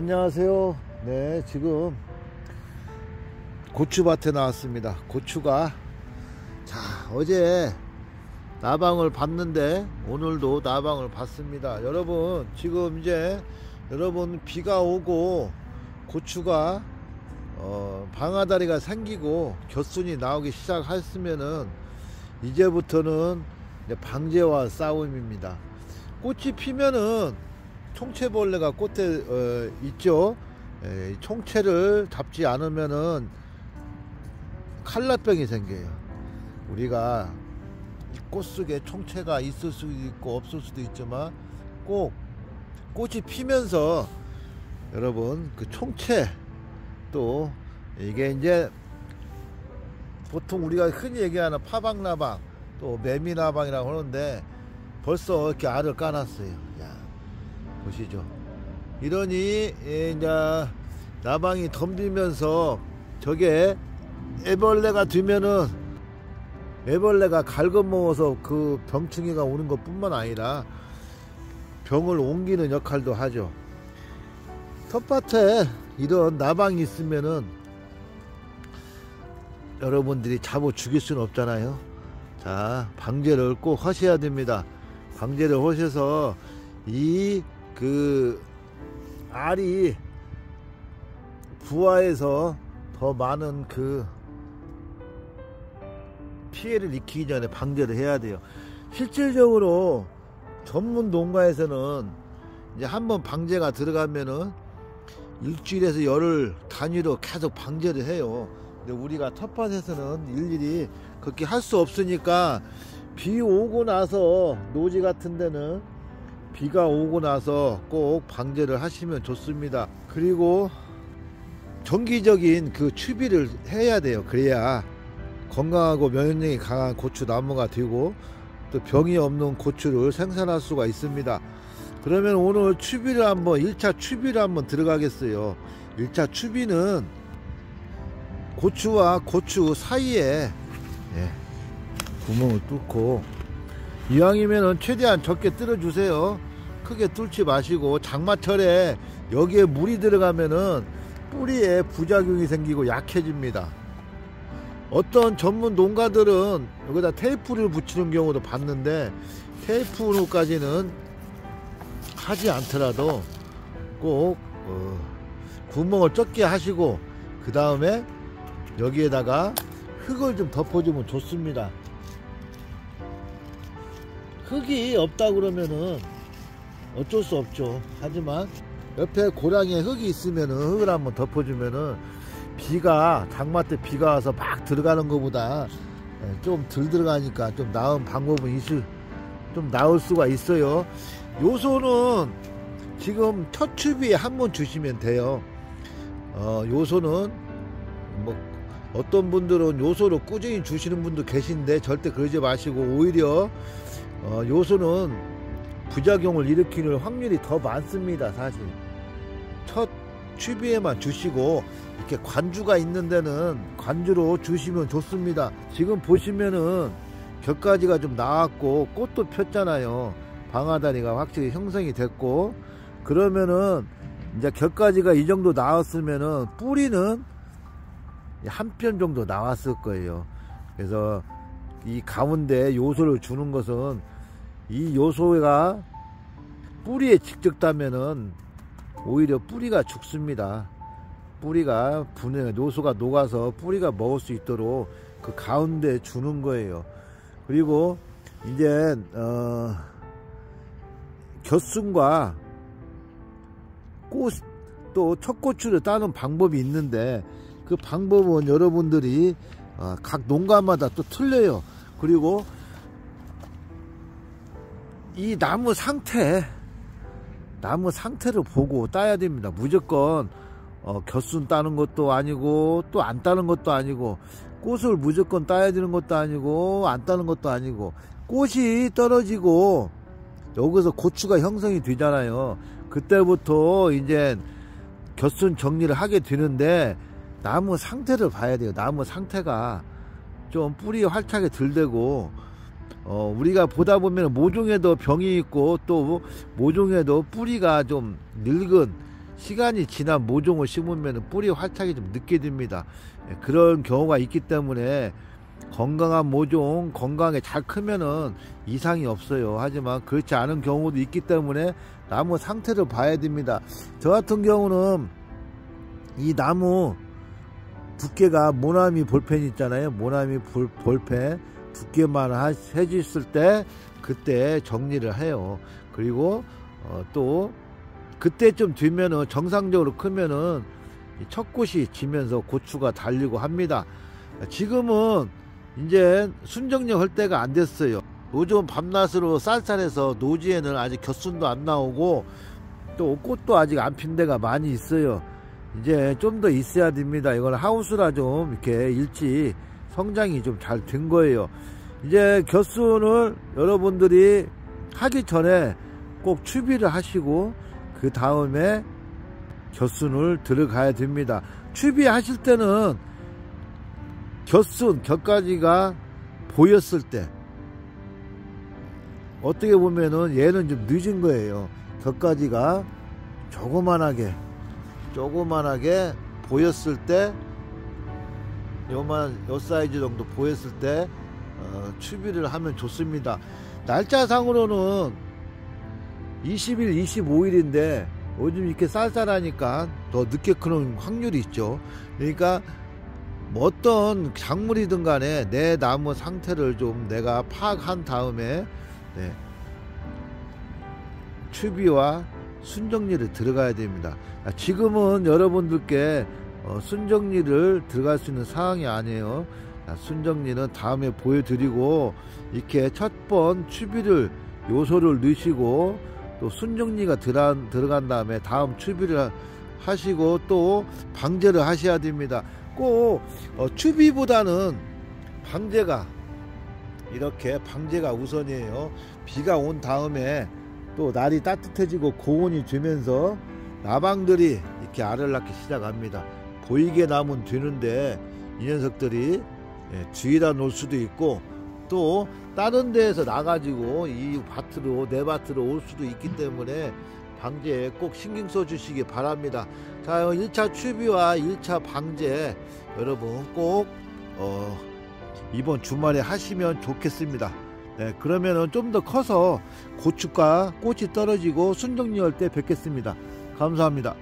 안녕하세요. 네, 지금 고추밭에 나왔습니다. 고추가 어제 나방을 봤는데 오늘도 나방을 봤습니다. 여러분, 지금 이제 비가 오고 고추가 방아다리가 생기고 겨순이 나오기 시작했으면은 이제부터는 이제 방제와 싸움입니다. 꽃이 피면은 총체벌레가 꽃에 있죠. 총체를 잡지 않으면은 칼라병이 생겨요. 우리가 꽃 속에 총체가 있을 수도 있고 없을 수도 있지만 꼭 꽃이 피면서 여러분 그 총체, 또 이게 이제 보통 우리가 흔히 얘기하는 파박나방, 또 매미나방이라고 하는데 벌써 이렇게 알을 까놨어요. 야, 보시죠. 이러니 이제 나방이 덤비면서 저게 애벌레가 되면은 애벌레가 갉아먹어서 그 병충해가 오는 것 뿐만 아니라 병을 옮기는 역할도 하죠. 텃밭에 이런 나방이 있으면은 여러분들이 잡아 죽일 수는 없잖아요. 자, 방제를 꼭 하셔야 됩니다. 방제를 하셔서 그 알이 부화해서 더 많은 그 피해를 입히기 전에 방제를 해야 돼요. 실질적으로 전문 농가에서는 이제 한번 방제가 들어가면은 일주일에서 열흘 단위로 계속 방제를 해요. 근데 우리가 텃밭에서는 일일이 그렇게 할 수 없으니까 비 오고 나서, 노지 같은 데는 비가 오고 나서 꼭 방제를 하시면 좋습니다. 그리고 정기적인 그 추비를 해야 돼요. 그래야 건강하고 면역력이 강한 고추 나무가 되고 또 병이 없는 고추를 생산할 수가 있습니다. 그러면 오늘 추비를 한번 1차 추비를 한번 들어가겠어요. 1차 추비는 고추와 고추 사이에 구멍을 뚫고, 이왕이면은 최대한 적게 뚫어 주세요. 크게 뚫지 마시고, 장마철에 여기에 물이 들어가면은 뿌리에 부작용이 생기고 약해집니다. 어떤 전문 농가들은 여기다 테이프를 붙이는 경우도 봤는데, 테이프로까지는 하지 않더라도 꼭 구멍을 적게 하시고 그 다음에 여기에다가 흙을 좀 덮어주면 좋습니다. 흙이 없다 그러면은 어쩔 수 없죠. 하지만 옆에 고랑에 흙이 있으면은 흙을 한번 덮어주면은 장마 때 비가 와서 막 들어가는 것보다 좀 덜 들어가니까 좀 나은 방법은 좀 나올 수가 있어요. 요소는 지금 첫 추비에 한번 주시면 돼요. 요소는 뭐 어떤 분들은 요소로 꾸준히 주시는 분도 계신데 절대 그러지 마시고, 오히려 요소는 부작용을 일으키는 확률이 더 많습니다. 사실 첫 추비에만 주시고, 이렇게 관주가 있는 데는 관주로 주시면 좋습니다. 지금 보시면은 곁가지가 좀 나왔고 꽃도 폈잖아요. 방아다리가 확실히 형성이 됐고, 그러면은 이제 곁가지가 이 정도 나왔으면은 뿌리는 한 편 정도 나왔을 거예요. 그래서 이 가운데 요소를 주는 것은, 이 요소가 뿌리에 직접 닿으면은 오히려 뿌리가 죽습니다. 뿌리가 요소가 녹아서 뿌리가 먹을 수 있도록 그 가운데 주는 거예요. 그리고 이제 겨순과 꽃, 또 첫고추를 따는 방법이 있는데, 그 방법은 여러분들이 각 농가마다 또 틀려요. 그리고 이 나무 상태를 보고 따야 됩니다. 무조건 겨순 따는 것도 아니고 또 안 따는 것도 아니고, 꽃을 무조건 따야 되는 것도 아니고 안 따는 것도 아니고, 꽃이 떨어지고 여기서 고추가 형성이 되잖아요. 그때부터 이제 겨순 정리를 하게 되는데, 나무 상태를 봐야 돼요. 나무 상태가 좀 뿌리 활착이 덜 되고, 우리가 보다 보면 모종에도 병이 있고 또 모종에도 뿌리가 좀 늙은 시간이 지난 모종을 심으면 뿌리 활착이 좀 늦게 됩니다. 그런 경우가 있기 때문에 건강한 모종 건강하게 잘 크면은 이상이 없어요. 하지만 그렇지 않은 경우도 있기 때문에 나무 상태를 봐야 됩니다. 저 같은 경우는 이 나무 두께가 모나미 볼펜 있잖아요. 모나미 볼펜 두께만 해졌을 때 그때 정리를 해요. 그리고 또 그때쯤 되면은 정상적으로 크면은 첫 꽃이 지면서 고추가 달리고 합니다. 지금은 이제 순정력 할 때가 안 됐어요. 요즘 밤낮으로 쌀쌀해서 노지에는 아직 곁순도 안 나오고 또 꽃도 아직 안 핀 데가 많이 있어요. 이제 좀 더 있어야 됩니다. 이건 하우스라 좀 이렇게 일찍 성장이 좀 잘 된 거예요. 이제 곁순을 여러분들이 하기 전에 꼭 추비를 하시고 그 다음에 곁순을 들어가야 됩니다. 추비하실 때는 곁가지가 보였을 때 어떻게 보면은 얘는 좀 늦은 거예요. 곁가지가 조그만하게 보였을 때 요 사이즈 정도 보였을 때 추비를 하면 좋습니다. 날짜상으로는 20일 25일인데 요즘 이렇게 쌀쌀하니까 더 늦게 크는 확률이 있죠. 그러니까 뭐 어떤 작물이든 간에 내 나무 상태를 좀 내가 파악한 다음에 추비와 순정리를 들어가야 됩니다. 지금은 여러분들께 순정리를 들어갈 수 있는 상황이 아니에요. 순정리는 다음에 보여드리고 이렇게 첫 번 추비를 요소를 넣으시고 또 순정리가 들어간 다음에 다음 추비를 하시고 또 방제를 하셔야 됩니다. 꼭 추비보다는 방제가 우선이에요. 비가 온 다음에 또 날이 따뜻해지고 고온이 되면서 나방들이 이렇게 알을 낳기 시작합니다. 보이게 나면 되는데 이 녀석들이 뒤에다 놓을 수도 있고 또 다른 데에서 나가지고 이 밭으로 내 밭으로 올 수도 있기 때문에 방제에 꼭 신경 써 주시기 바랍니다. 자, 1차 추비와 1차 방제 여러분 꼭 이번 주말에 하시면 좋겠습니다. 그러면은 좀 더 커서 고추가 꽃이 떨어지고 순정리 할 때 뵙겠습니다. 감사합니다.